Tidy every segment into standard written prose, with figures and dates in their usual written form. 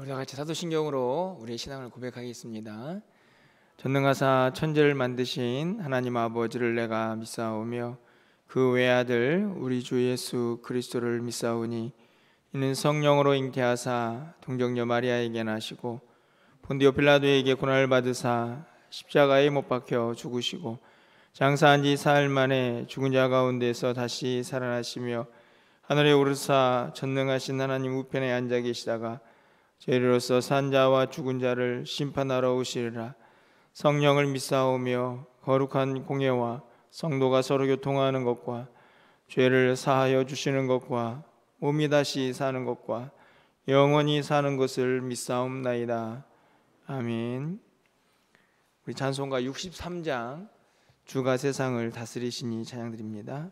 우리 다 같이 사도신경으로 우리의 신앙을 고백하겠습니다. 전능하사 천지를 만드신 하나님 아버지를 내가 믿사오며 그 외아들 우리 주 예수 그리스도를 믿사오니 이는 성령으로 잉태하사 동정녀 마리아에게 나시고 본디오 빌라도에게 고난을 받으사 십자가에 못 박혀 죽으시고 장사한 지 사흘 만에 죽은 자 가운데서 다시 살아나시며 하늘에 오르사 전능하신 하나님 우편에 앉아 계시다가 저희로서 산 자와 죽은 자를 심판하러 오시리라. 성령을 믿사오며 거룩한 공예와 성도가 서로 교통하는 것과 죄를 사하여 주시는 것과 몸이 다시 사는 것과 영원히 사는 것을 믿사옵나이다. 아멘. 우리 찬송가 63장 주가 세상을 다스리시니 찬양드립니다.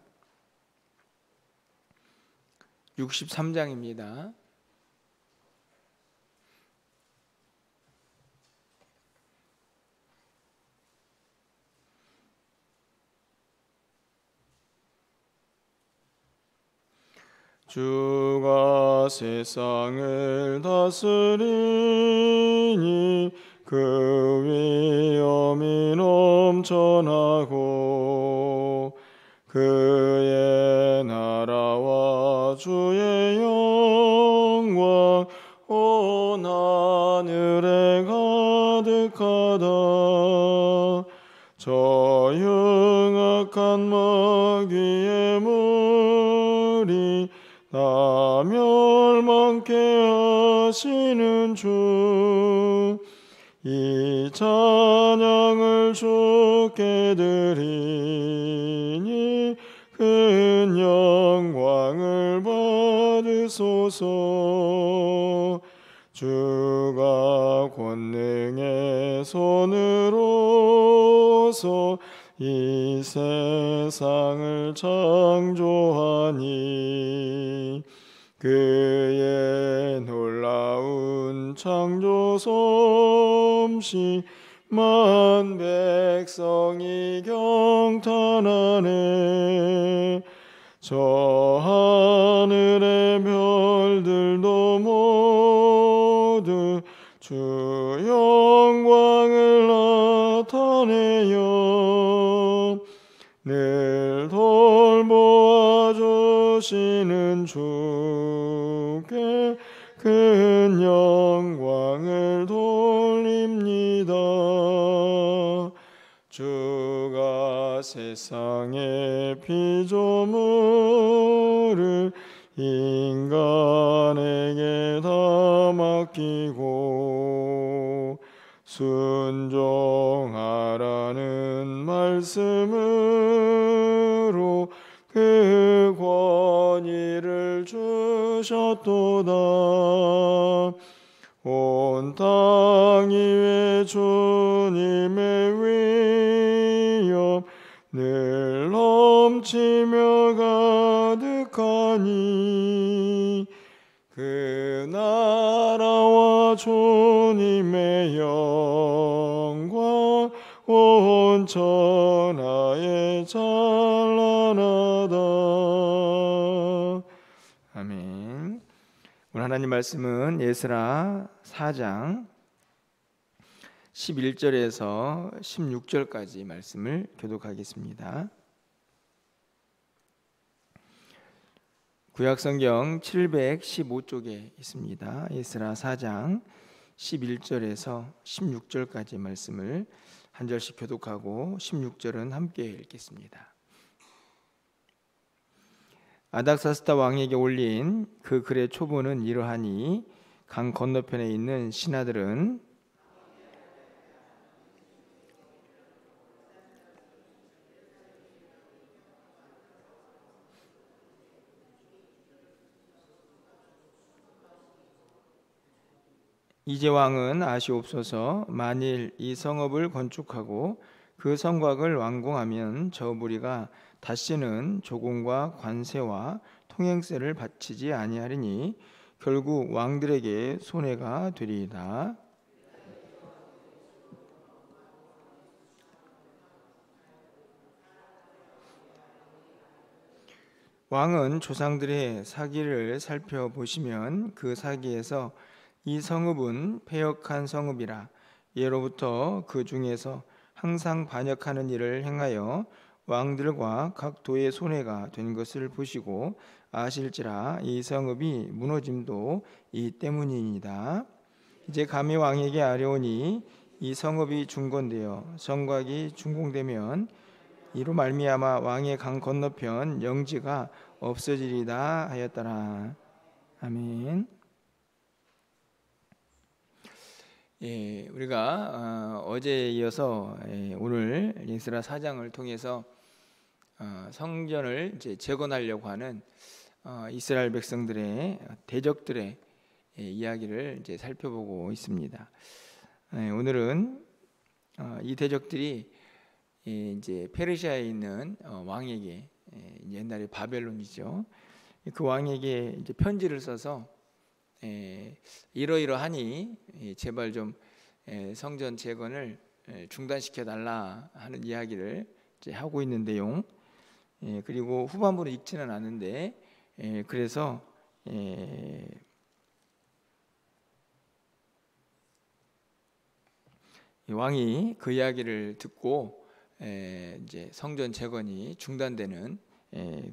63장입니다. 주가 세상을 다스리니 그 위엄이 넘쳐나고 그의 나라와 주의 영광 온 하늘에 가득하다. 저 흉악한 마귀의 무리 나 멸망케 하시는 주, 이 찬양을 주께 드리니 큰 영광을 받으소서. 주가 권능의 손으로서 이 세상을 창조하니 그의 놀라운 창조 솜씨 만 백성이 경탄하네. 저 하늘의 별들도 모두 주 영광을 나타내요. 늘 돌보아 주시는 주께 큰 영광을 돌립니다. 주가 세상의 피조물을 인간에게 다 맡기고 순종하라는 말씀으로 그 권위를 주셨도다. 온 땅 위에 주님의 위엄 늘 넘치며 가득하니 그 나라와 주님의 영광 온 천하에 찬란하다. 아멘. 오늘 하나님 말씀은 에스라 4장 11절에서 16절까지 말씀을 교독하겠습니다. 구약성경 715쪽에 있습니다. 에스라 4장 11절에서 16절까지 말씀을 한 절씩 교독하고 16절은 함께 읽겠습니다. 아닥사스다 왕에게 올린 그 글의 초본은 이러하니 강 건너편에 있는 신하들은 이제 왕은 아시옵소서. 만일 이 성읍을 건축하고 그 성곽을 완공하면 저 무리가 다시는 조공과 관세와 통행세를 바치지 아니하리니 결국 왕들에게 손해가 되리이다. 왕은 조상들의 사기를 살펴보시면 그 사기에서 이 성읍은 패역한 성읍이라 예로부터 그 중에서 항상 반역하는 일을 행하여 왕들과 각 도의 손해가 된 것을 보시고 아실지라 이 성읍이 무너짐도 이 때문이니이다. 이제 감히 왕에게 아뢰오니 이 성읍이 중건되어 성곽이 준공되면 이로 말미암아 왕의 강 건너편 영지가 없어지리다 하였더라. 아멘. 우리가 어제에 이어서 오늘 에스라 4장을 통해서 성전을 이제 재건하려고 하는 이스라엘 백성들의 대적들의 이야기를 이제 살펴보고 있습니다. 오늘은 이 대적들이 이제 페르시아에 있는 왕에게, 옛날에 바벨론이죠, 그 왕에게 이제 편지를 써서 이러이러하니 제발 좀 성전 재건을 중단시켜 달라 하는 이야기를 이제 하고 있는 내용. 그리고 후반부를 읽지는 않은데, 그래서 왕이 그 이야기를 듣고 이제 성전 재건이 중단되는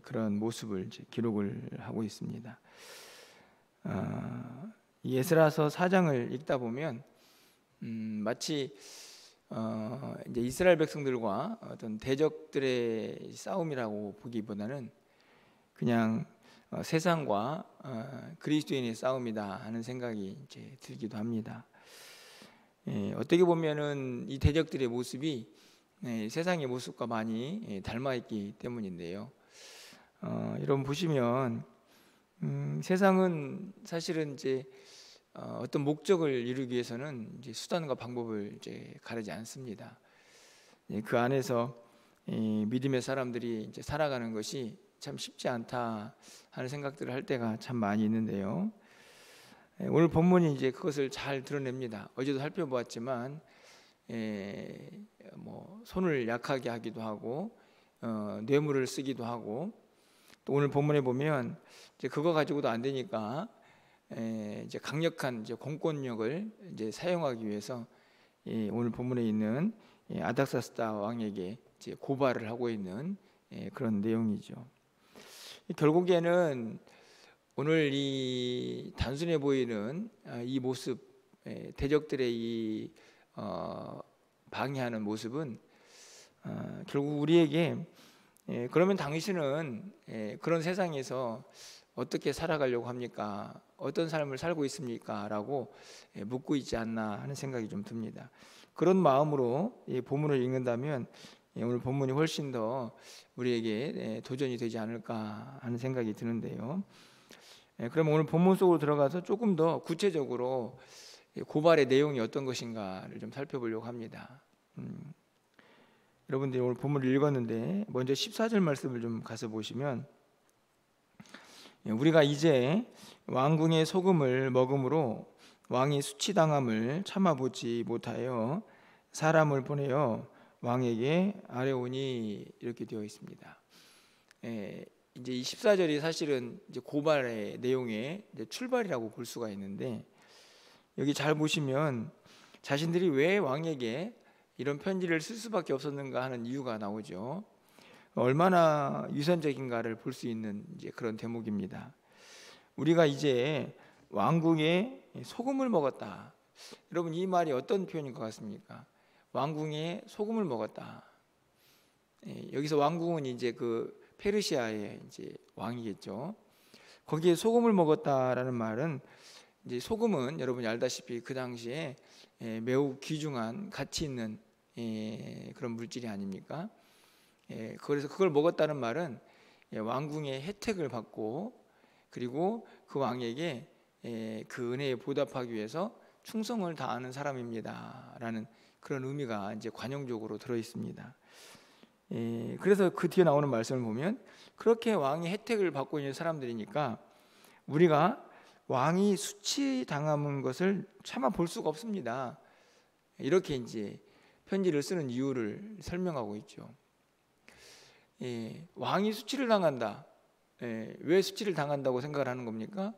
그런 모습을 이제 기록을 하고 있습니다. 에스라서 4장을 읽다 보면 마치 이제 이스라엘 백성들과 어떤 대적들의 싸움이라고 보기보다는 그냥 세상과 그리스도인의 싸움이다 하는 생각이 이제 들기도 합니다. 어떻게 보면은 이 대적들의 모습이 세상의 모습과 많이 닮아 있기 때문인데요. 여러분 보시면 세상은 사실은 이제 어떤 목적을 이루기 위해서는 이제 수단과 방법을 이제 가리지 않습니다. 그 안에서 믿음의 사람들이 이제 살아가는 것이 참 쉽지 않다 하는 생각들을 할 때가 참 많이 있는데요. 오늘 본문이 이제 그것을 잘 드러냅니다. 어제도 살펴보았지만 뭐 손을 약하게 하기도 하고 뇌물을 쓰기도 하고, 또 오늘 본문에 보면 이제 그거 가지고도 안 되니까 이제 강력한 이제 공권력을 이제 사용하기 위해서 오늘 본문에 있는 아닥사스다 왕에게 이제 고발을 하고 있는 그런 내용이죠. 결국에는 오늘 이 단순해 보이는 이 모습, 대적들의 이 방해하는 모습은 결국 우리에게 그러면 당신은 그런 세상에서 어떻게 살아가려고 합니까? 어떤 삶을 살고 있습니까? 라고 묻고 있지 않나 하는 생각이 좀 듭니다. 그런 마음으로 이 본문을 읽는다면 오늘 본문이 훨씬 더 우리에게 도전이 되지 않을까 하는 생각이 드는데요. 그럼 오늘 본문 속으로 들어가서 조금 더 구체적으로 고발의 내용이 어떤 것인가를 좀 살펴보려고 합니다. 여러분들이 오늘 본문을 읽었는데 먼저 14절 말씀을 좀 가서 보시면, 우리가 이제 왕궁의 소금을 먹음으로 왕이 수치당함을 참아보지 못하여 사람을 보내어 왕에게 아뢰오니, 이렇게 되어 있습니다. 이제 이 14절이 사실은 이제 고발의 내용의 이제 출발이라고 볼 수가 있는데, 여기 잘 보시면 자신들이 왜 왕에게 이런 편지를 쓸 수밖에 없었는가 하는 이유가 나오죠. 얼마나 유선적인가를 볼 수 있는 이제 그런 대목입니다. 우리가 이제 왕궁에 소금을 먹었다. 여러분, 이 말이 어떤 표현인 것 같습니까? 왕궁에 소금을 먹었다. 여기서 왕궁은 이제 그 페르시아의 이제 왕이겠죠. 거기에 소금을 먹었다라는 말은, 이제 소금은 여러분이 알다시피 그 당시에 매우 귀중한 가치 있는 그런 물질이 아닙니까? 그래서 그걸 먹었다는 말은 왕궁의 혜택을 받고, 그리고 그 왕에게 그 은혜에 보답하기 위해서 충성을 다하는 사람입니다라는 그런 의미가 이제 관용적으로 들어 있습니다. 그래서 그 뒤에 나오는 말씀을 보면 그렇게 왕의 혜택을 받고 있는 사람들이니까 우리가 왕이 수치당하는 것을 참아 볼 수가 없습니다. 이렇게 이제 편지를 쓰는 이유를 설명하고 있죠. 왕이 수치를 당한다. 왜 수치를 당한다고 생각을 하는 겁니까?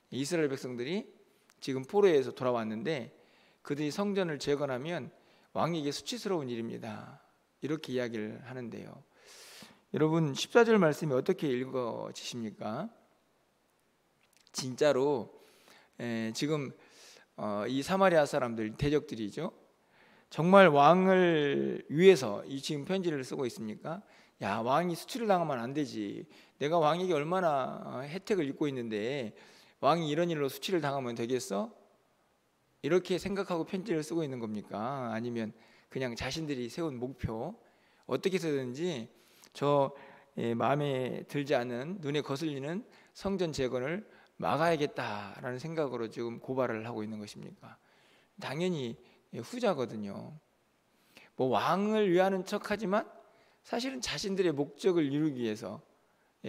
이스라엘 백성들이 지금 포로에서 돌아왔는데 그들이 성전을 재건하면 왕에게 수치스러운 일입니다. 이렇게 이야기를 하는데요. 여러분 14절 말씀이 어떻게 읽어지십니까? 진짜로 지금 이 사마리아 사람들 대적들이죠. 정말 왕을 위해서 이 지금 편지를 쓰고 있습니까? 야, 왕이 수치를 당하면 안 되지. 내가 왕에게 얼마나 혜택을 입고 있는데 왕이 이런 일로 수치를 당하면 되겠어? 이렇게 생각하고 편지를 쓰고 있는 겁니까? 아니면 그냥 자신들이 세운 목표, 어떻게 해서든지 저 마음에 들지 않는, 눈에 거슬리는 성전 재건을 막아야겠다라는 생각으로 지금 고발을 하고 있는 것입니까? 당연히 후자거든요. 뭐 왕을 위하는 척하지만 사실은 자신들의 목적을 이루기 위해서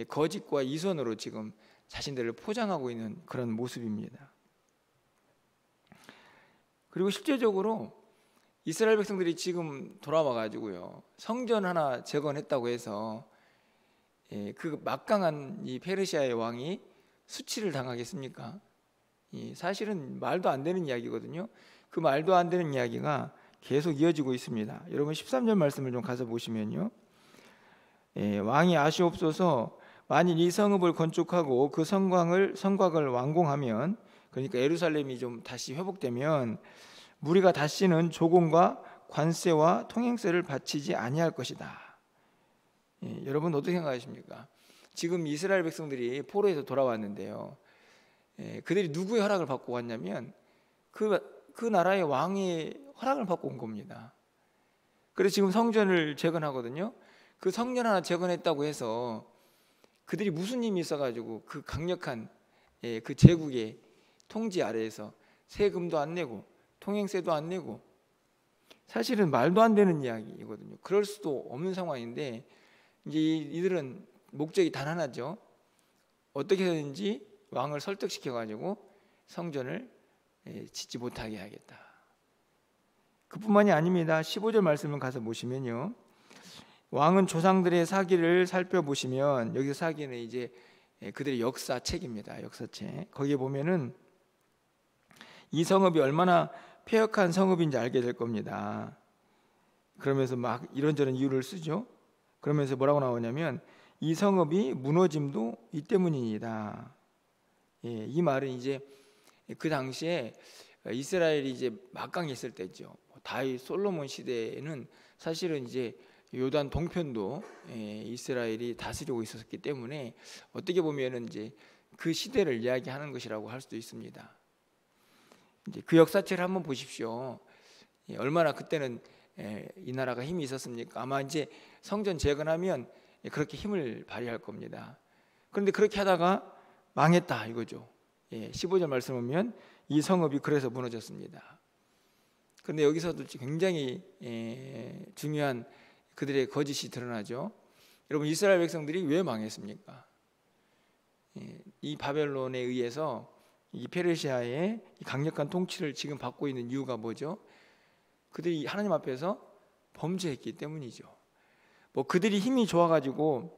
거짓과 이선으로 지금 자신들을 포장하고 있는 그런 모습입니다. 그리고 실제적으로 이스라엘 백성들이 지금 돌아와 가지고요, 성전 하나 재건했다고 해서 그 막강한 이 페르시아의 왕이 수치를 당하겠습니까? 사실은 말도 안 되는 이야기거든요. 그 말도 안 되는 이야기가 계속 이어지고 있습니다. 여러분 13절 말씀을 좀 가서 보시면요, 왕이 아시옵소서, 만일 이 성읍을 건축하고 그 성곽을 완공하면, 그러니까 예루살렘이 좀 다시 회복되면 무리가 다시는 조공과 관세와 통행세를 바치지 아니할 것이다. 여러분 어떻게 생각하십니까? 지금 이스라엘 백성들이 포로에서 돌아왔는데요, 그들이 누구의 허락을 받고 왔냐면 그 나라의 왕의 허락을 받고 온 겁니다. 그래서 지금 성전을 재건하거든요. 그 성전 하나 재건했다고 해서 그들이 무슨 힘이 있어가지고 그 강력한 그 제국의 통치 아래에서 세금도 안 내고 통행세도 안 내고, 사실은 말도 안 되는 이야기거든요. 그럴 수도 없는 상황인데 이제 이들은 목적이 단 하나죠. 어떻게 해서든지 왕을 설득시켜가지고 성전을 짓지 못하게 하겠다. 그뿐만이 아닙니다. 15절 말씀을 가서 보시면요, 왕은 조상들의 사기를 살펴보시면, 여기서 사기는 이제 그들의 역사책입니다. 역사책. 거기에 보면은 이 성읍이 얼마나 폐역한 성읍인지 알게 될 겁니다. 그러면서 막 이런저런 이유를 쓰죠. 그러면서 뭐라고 나오냐면 이 성읍이 무너짐도 이 때문이다. 이 말은 이제 그 당시에 이스라엘이 이제 막강했을 때죠. 다윗 솔로몬 시대에는 사실은 이제 요단 동편도 이스라엘이 다스리고 있었기 때문에 어떻게 보면은 이제 그 시대를 이야기하는 것이라고 할 수도 있습니다. 이제 그 역사책을 한번 보십시오. 얼마나 그때는 이 나라가 힘이 있었습니까? 아마 이제 성전 재건하면 그렇게 힘을 발휘할 겁니다. 그런데 그렇게 하다가 망했다 이거죠. 15절 말씀 보면 이 성읍이 그래서 무너졌습니다. 그런데 여기서도 굉장히 중요한 그들의 거짓이 드러나죠. 여러분 이스라엘 백성들이 왜 망했습니까? 이 바벨론에 의해서 이 페르시아의 강력한 통치를 지금 받고 있는 이유가 뭐죠? 그들이 하나님 앞에서 범죄했기 때문이죠. 뭐 그들이 힘이 좋아가지고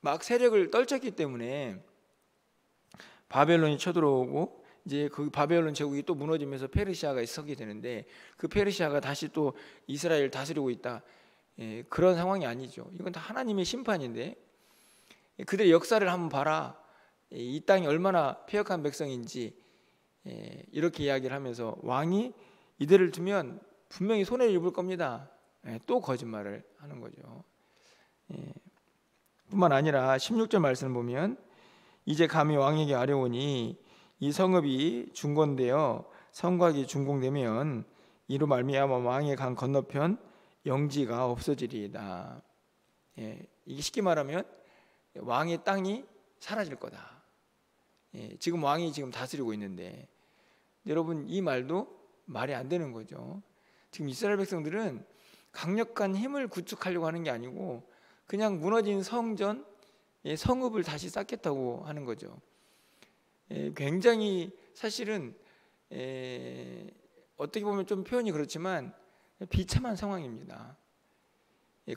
막 세력을 떨쳤기 때문에 바벨론이 쳐들어오고 이제 그 바벨론 제국이 또 무너지면서 페르시아가 서게 되는데, 그 페르시아가 다시 또 이스라엘을 다스리고 있다, 그런 상황이 아니죠. 이건 다 하나님의 심판인데, 그들의 역사를 한번 봐라, 이 땅이 얼마나 폐역한 백성인지 이렇게 이야기를 하면서 왕이 이들을 두면 분명히 손해를 입을 겁니다. 또 거짓말을 하는 거죠. 뿐만 아니라 16절 말씀을 보면 이제 감히 왕에게 아뢰오니 이 성읍이 중건되어 성곽이 준공되면 이로 말미암아 왕의 강 건너편 영지가 없어지리이다. 이게 쉽게 말하면 왕의 땅이 사라질 거다. 지금 왕이 지금 다스리고 있는데, 여러분 이 말도 말이 안 되는 거죠. 지금 이스라엘 백성들은 강력한 힘을 구축하려고 하는 게 아니고 그냥 무너진 성전, 성읍을 다시 쌓겠다고 하는 거죠. 굉장히 사실은 어떻게 보면 좀 표현이 그렇지만 비참한 상황입니다.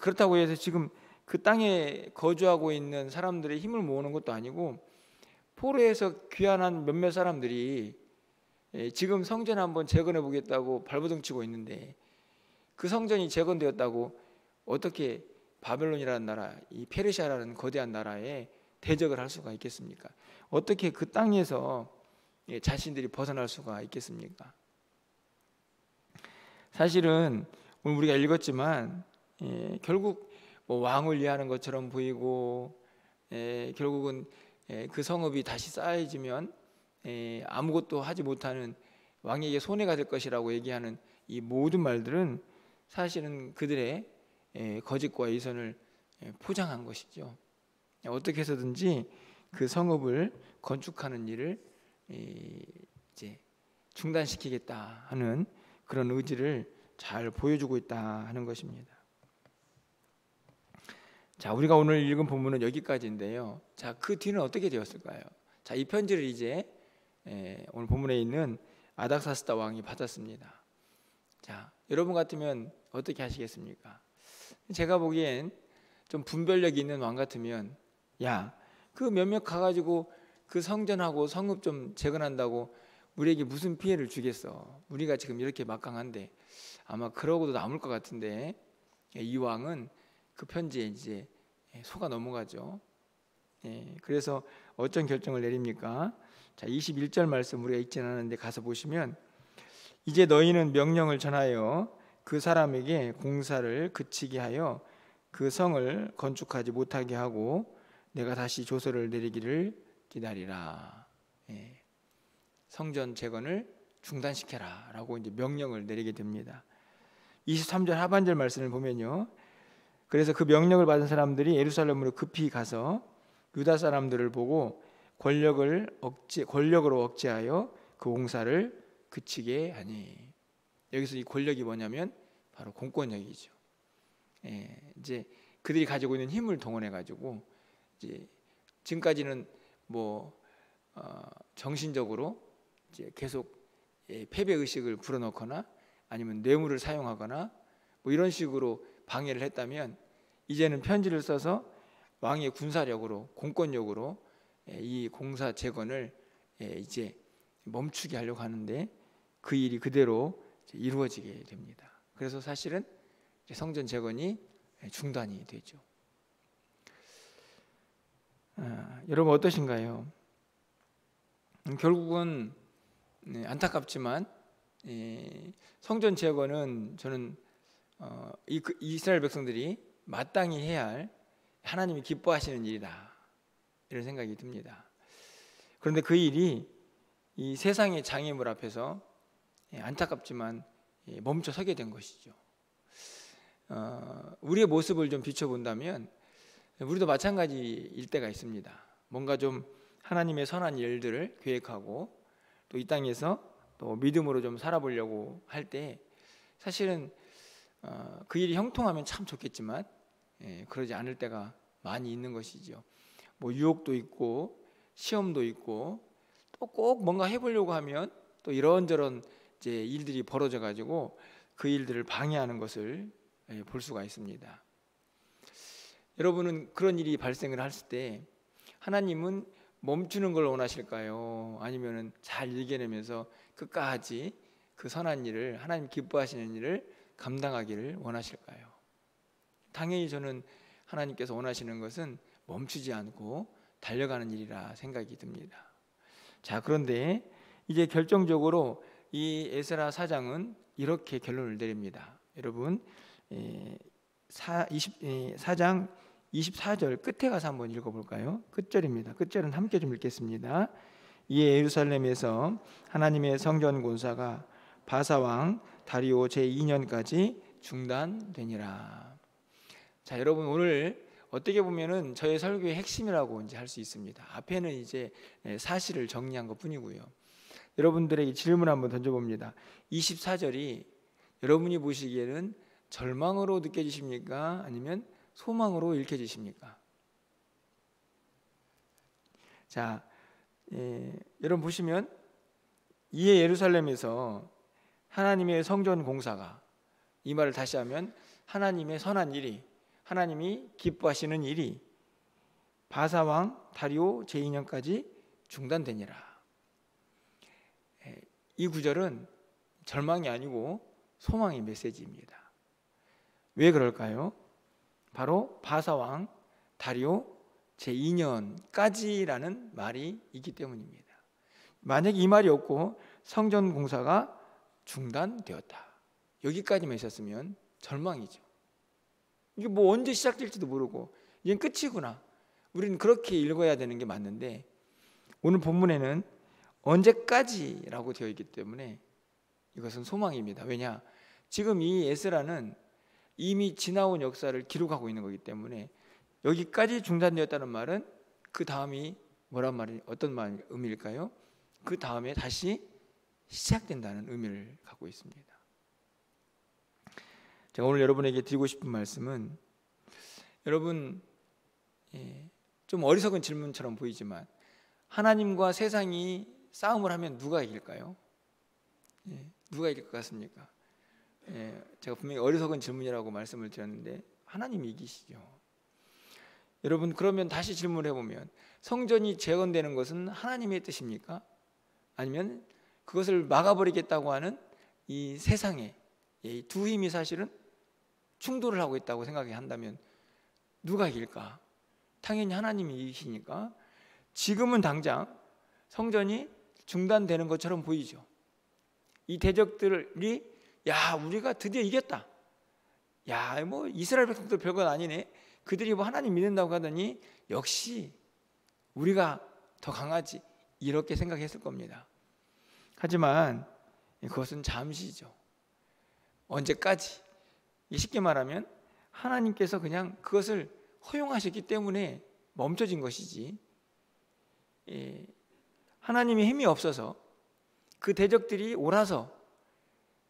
그렇다고 해서 지금 그 땅에 거주하고 있는 사람들의 힘을 모으는 것도 아니고 포로에서 귀환한 몇몇 사람들이 지금 성전 한번 재건해 보겠다고 발버둥 치고 있는데 그 성전이 재건되었다고 어떻게 바벨론이라는 나라, 이 페르시아라는 거대한 나라에 대적을 할 수가 있겠습니까? 어떻게 그 땅에서 자신들이 벗어날 수가 있겠습니까? 사실은 오늘 우리가 읽었지만 결국 뭐 왕을 위하는 것처럼 보이고 결국은 그 성읍이 다시 쌓여지면 아무것도 하지 못하는 왕에게 손해가 될 것이라고 얘기하는 이 모든 말들은 사실은 그들의 거짓과 이선을 포장한 것이죠. 어떻게 해서든지 그 성읍을 건축하는 일을 이제 중단시키겠다 하는 그런 의지를 잘 보여주고 있다 하는 것입니다. 자, 우리가 오늘 읽은 본문은 여기까지인데요. 자, 그 뒤는 어떻게 되었을까요? 자, 이 편지를 이제 오늘 본문에 있는 아닥사스다 왕이 받았습니다. 자, 여러분 같으면 어떻게 하시겠습니까? 제가 보기엔 좀 분별력이 있는 왕 같으면 야, 그 몇몇 가가지고 그 성전하고 성읍 좀 재건한다고 우리에게 무슨 피해를 주겠어? 우리가 지금 이렇게 막강한데 아마 그러고도 남을 것 같은데 이 왕은 그 편지에 이제 속아 넘어가죠. 그래서 어떤 결정을 내립니까? 자, 21절 말씀 우리가 읽지는 않았는데 가서 보시면 이제 너희는 명령을 전하여 그 사람에게 공사를 그치게 하여 그 성을 건축하지 못하게 하고 내가 다시 조서를 내리기를 기다리라. 성전 재건을 중단시켜라 라고 이제 명령을 내리게 됩니다. 23절 하반절 말씀을 보면요, 그래서 그 명령을 받은 사람들이 예루살렘으로 급히 가서 유다 사람들을 보고 권력으로 억제하여 그 공사를 그치게 하니. 여기서 이 권력이 뭐냐면 바로 공권력이죠. 이제 그들이 가지고 있는 힘을 동원해 가지고 이제 지금까지는 뭐 정신적으로 이제 계속 패배 의식을 불어넣거나 아니면 뇌물을 사용하거나 뭐 이런 식으로 방해를 했다면 이제는 편지를 써서 왕의 군사력으로 공권력으로 이 공사 재건을 이제 멈추게 하려고 하는데 그 일이 그대로 이루어지게 됩니다. 그래서 사실은 성전 재건이 중단이 되죠. 여러분 어떠신가요? 결국은 안타깝지만 성전 재건은 저는 이스라엘 백성들이 마땅히 해야 할 하나님이 기뻐하시는 일이다 이런 생각이 듭니다. 그런데 그 일이 이 세상의 장애물 앞에서 안타깝지만 멈춰 서게 된 것이죠. 우리의 모습을 좀 비춰본다면 우리도 마찬가지일 때가 있습니다. 뭔가 좀 하나님의 선한 일들을 계획하고 또 이 땅에서 또 믿음으로 좀 살아보려고 할 때 사실은 그 일이 형통하면 참 좋겠지만 그러지 않을 때가 많이 있는 것이죠. 뭐 유혹도 있고 시험도 있고 또 꼭 뭔가 해보려고 하면 또 이런저런 이제 일들이 벌어져 가지고 그 일들을 방해하는 것을 볼 수가 있습니다. 여러분은 그런 일이 발생을 했을 때 하나님은 멈추는 걸 원하실까요? 아니면은 잘 이겨내면서 끝까지 그 선한 일을 하나님 기뻐하시는 일을 감당하기를 원하실까요? 당연히 저는 하나님께서 원하시는 것은 멈추지 않고 달려가는 일이라 생각이 듭니다. 자, 그런데 이제 결정적으로 이 에스라 사장은 이렇게 결론을 내립니다. 여러분 4장 24절 끝에 가서 한번 읽어볼까요? 끝절입니다. 끝절은 함께 좀 읽겠습니다. 이에 예루살렘에서 하나님의 성전 공사가 바사왕 다리오 제2년까지 중단되니라. 자, 여러분 오늘 어떻게 보면은 저의 설교의 핵심이라고 이제 할 수 있습니다. 앞에는 이제 사실을 정리한 것뿐이고요. 여러분들에게 질문 한번 던져봅니다. 24절이 여러분이 보시기에는 절망으로 느껴지십니까? 아니면 소망으로 읽혀지십니까? 자, 여러분 보시면 이에 예루살렘에서 하나님의 성전 공사가, 이 말을 다시 하면 하나님의 선한 일이, 하나님이 기뻐하시는 일이 바사왕 다리오 제2년까지 중단되니라. 이 구절은 절망이 아니고 소망의 메시지입니다. 왜 그럴까요? 바로 바사왕 다리오 제2년까지라는 말이 있기 때문입니다. 만약에 이 말이 없고 성전 공사가 중단되었다, 여기까지만 있었으면 절망이죠. 이게 뭐 언제 시작될지도 모르고 이젠 끝이구나, 우리는 그렇게 읽어야 되는 게 맞는데, 오늘 본문에는 언제까지라고 되어 있기 때문에 이것은 소망입니다. 왜냐? 지금 이 에스라는 이미 지나온 역사를 기록하고 있는 거기 때문에 여기까지 중단되었다는 말은 그 다음이 뭐란 말이, 어떤 의미일까요? 그 다음에 다시 시작된다는 의미를 갖고 있습니다. 제가 오늘 여러분에게 드리고 싶은 말씀은, 여러분, 좀 어리석은 질문처럼 보이지만 하나님과 세상이 싸움을 하면 누가 이길까요? 누가 이길 것 같습니까? 제가 분명히 어리석은 질문이라고 말씀을 드렸는데 하나님이 이기시죠. 여러분, 그러면 다시 질문을 해보면, 성전이 재건되는 것은 하나님의 뜻입니까? 아니면 그것을 막아버리겠다고 하는 이 세상의 이 두 힘이 사실은 충돌을 하고 있다고 생각한다면 누가 이길까? 당연히 하나님이 이기시니까 지금은 당장 성전이 중단되는 것처럼 보이죠. 이 대적들이 야, 우리가 드디어 이겼다, 야, 뭐 이스라엘 백성들 별건 아니네, 그들이 뭐 하나님 믿는다고 하더니 역시 우리가 더 강하지, 이렇게 생각했을 겁니다. 하지만 그것은 잠시죠. 언제까지? 쉽게 말하면 하나님께서 그냥 그것을 허용하셨기 때문에 멈춰진 것이지, 하나님의 힘이 없어서 그 대적들이 옳아서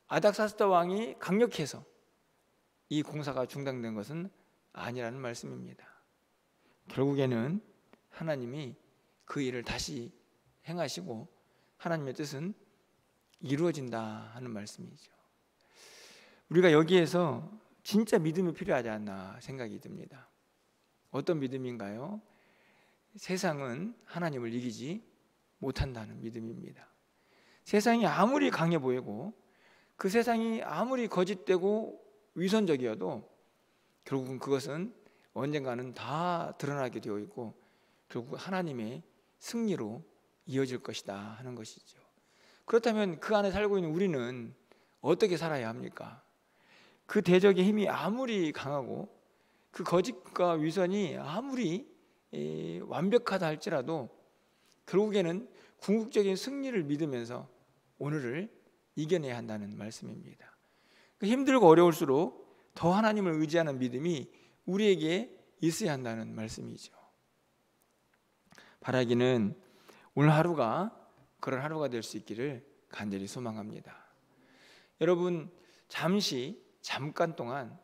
아닥사스다 왕이 강력해서 이 공사가 중단된 것은 아니라는 말씀입니다. 결국에는 하나님이 그 일을 다시 행하시고 하나님의 뜻은 이루어진다 하는 말씀이죠. 우리가 여기에서 진짜 믿음이 필요하지 않나 생각이 듭니다. 어떤 믿음인가요? 세상은 하나님을 이기지 못한다는 믿음입니다. 세상이 아무리 강해 보이고 그 세상이 아무리 거짓되고 위선적이어도 결국은 그것은 언젠가는 다 드러나게 되어 있고 결국 하나님의 승리로 이어질 것이다 하는 것이죠. 그렇다면 그 안에 살고 있는 우리는 어떻게 살아야 합니까? 그 대적의 힘이 아무리 강하고 그 거짓과 위선이 아무리 완벽하다 할지라도 결국에는 궁극적인 승리를 믿으면서 오늘을 이겨내야 한다는 말씀입니다. 힘들고 어려울수록 더 하나님을 의지하는 믿음이 우리에게 있어야 한다는 말씀이죠. 바라기는 오늘 하루가 그런 하루가 될 수 있기를 간절히 소망합니다. 여러분, 잠깐 동안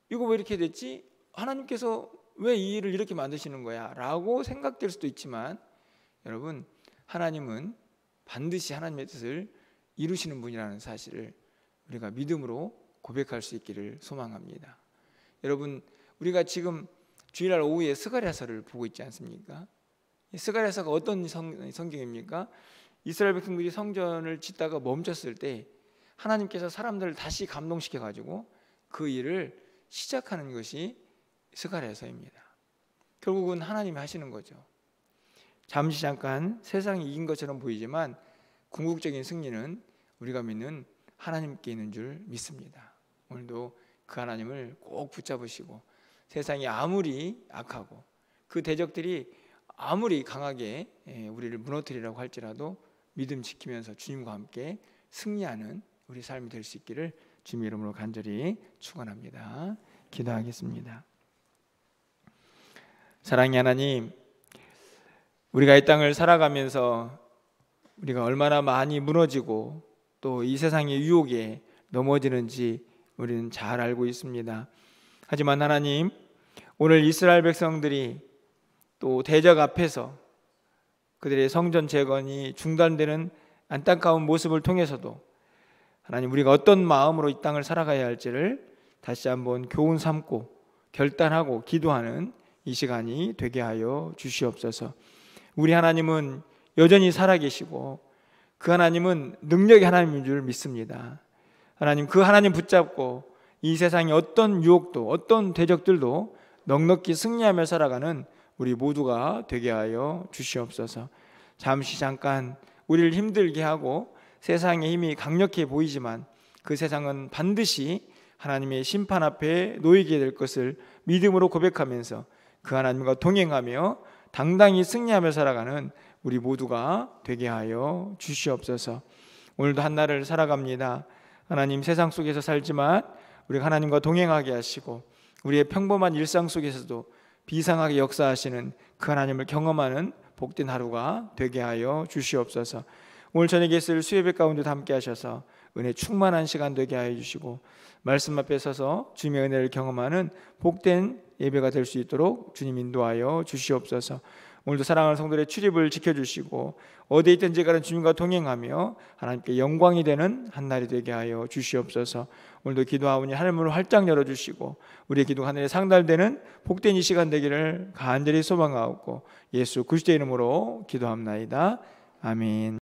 이거 왜 이렇게 됐지? 하나님께서 왜 이 일을 이렇게 만드시는 거야? 라고 생각될 수도 있지만, 여러분, 하나님은 반드시 하나님의 뜻을 이루시는 분이라는 사실을 우리가 믿음으로 고백할 수 있기를 소망합니다. 여러분, 우리가 지금 주일날 오후에 스가랴서를 보고 있지 않습니까? 스가랴서가 어떤 성경입니까? 이스라엘 백성들이 성전을 짓다가 멈췄을 때 하나님께서 사람들을 다시 감동시켜 가지고 그 일을 시작하는 것이 스가랴서입니다. 결국은 하나님이 하시는 거죠. 잠깐 세상이 이긴 것처럼 보이지만 궁극적인 승리는 우리가 믿는 하나님께 있는 줄 믿습니다. 오늘도 그 하나님을 꼭 붙잡으시고 세상이 아무리 악하고 그 대적들이 아무리 강하게 우리를 무너뜨리라고 할지라도 믿음 지키면서 주님과 함께 승리하는 우리 삶이 될 수 있기를 주님의 이름으로 간절히 축원합니다. 기도하겠습니다. 사랑의 하나님, 우리가 이 땅을 살아가면서 우리가 얼마나 많이 무너지고 또 이 세상의 유혹에 넘어지는지 우리는 잘 알고 있습니다. 하지만 하나님, 오늘 이스라엘 백성들이 또 대적 앞에서 그들의 성전 재건이 중단되는 안타까운 모습을 통해서도 하나님, 우리가 어떤 마음으로 이 땅을 살아가야 할지를 다시 한번 교훈 삼고 결단하고 기도하는 이 시간이 되게 하여 주시옵소서. 우리 하나님은 여전히 살아계시고 그 하나님은 능력의 하나님인 줄 믿습니다. 하나님, 그 하나님 붙잡고 이 세상의 어떤 유혹도 어떤 대적들도 넉넉히 승리하며 살아가는 우리 모두가 되게 하여 주시옵소서. 잠깐 우리를 힘들게 하고 세상의 힘이 강력해 보이지만 그 세상은 반드시 하나님의 심판 앞에 놓이게 될 것을 믿음으로 고백하면서 그 하나님과 동행하며 당당히 승리하며 살아가는 우리 모두가 되게 하여 주시옵소서. 오늘도 한 날을 살아갑니다. 하나님, 세상 속에서 살지만 우리가 하나님과 동행하게 하시고 우리의 평범한 일상 속에서도 비상하게 역사하시는 그 하나님을 경험하는 복된 하루가 되게 하여 주시옵소서. 오늘 저녁에 있을 수요예배 가운데도 함께 하셔서 은혜 충만한 시간 되게 하여 주시고 말씀 앞에 서서 주님의 은혜를 경험하는 복된 예배가 될 수 있도록 주님 인도하여 주시옵소서. 오늘도 사랑하는 성도들의 출입을 지켜주시고 어디에 있든지 간에 주님과 동행하며 하나님께 영광이 되는 한 날이 되게 하여 주시옵소서. 오늘도 기도하오니 하늘문을 활짝 열어주시고 우리의 기도가 하늘에 상달되는 복된 이 시간 되기를 간절히 소망하옵고 예수 그리스도의 이름으로 기도합나이다. 아멘.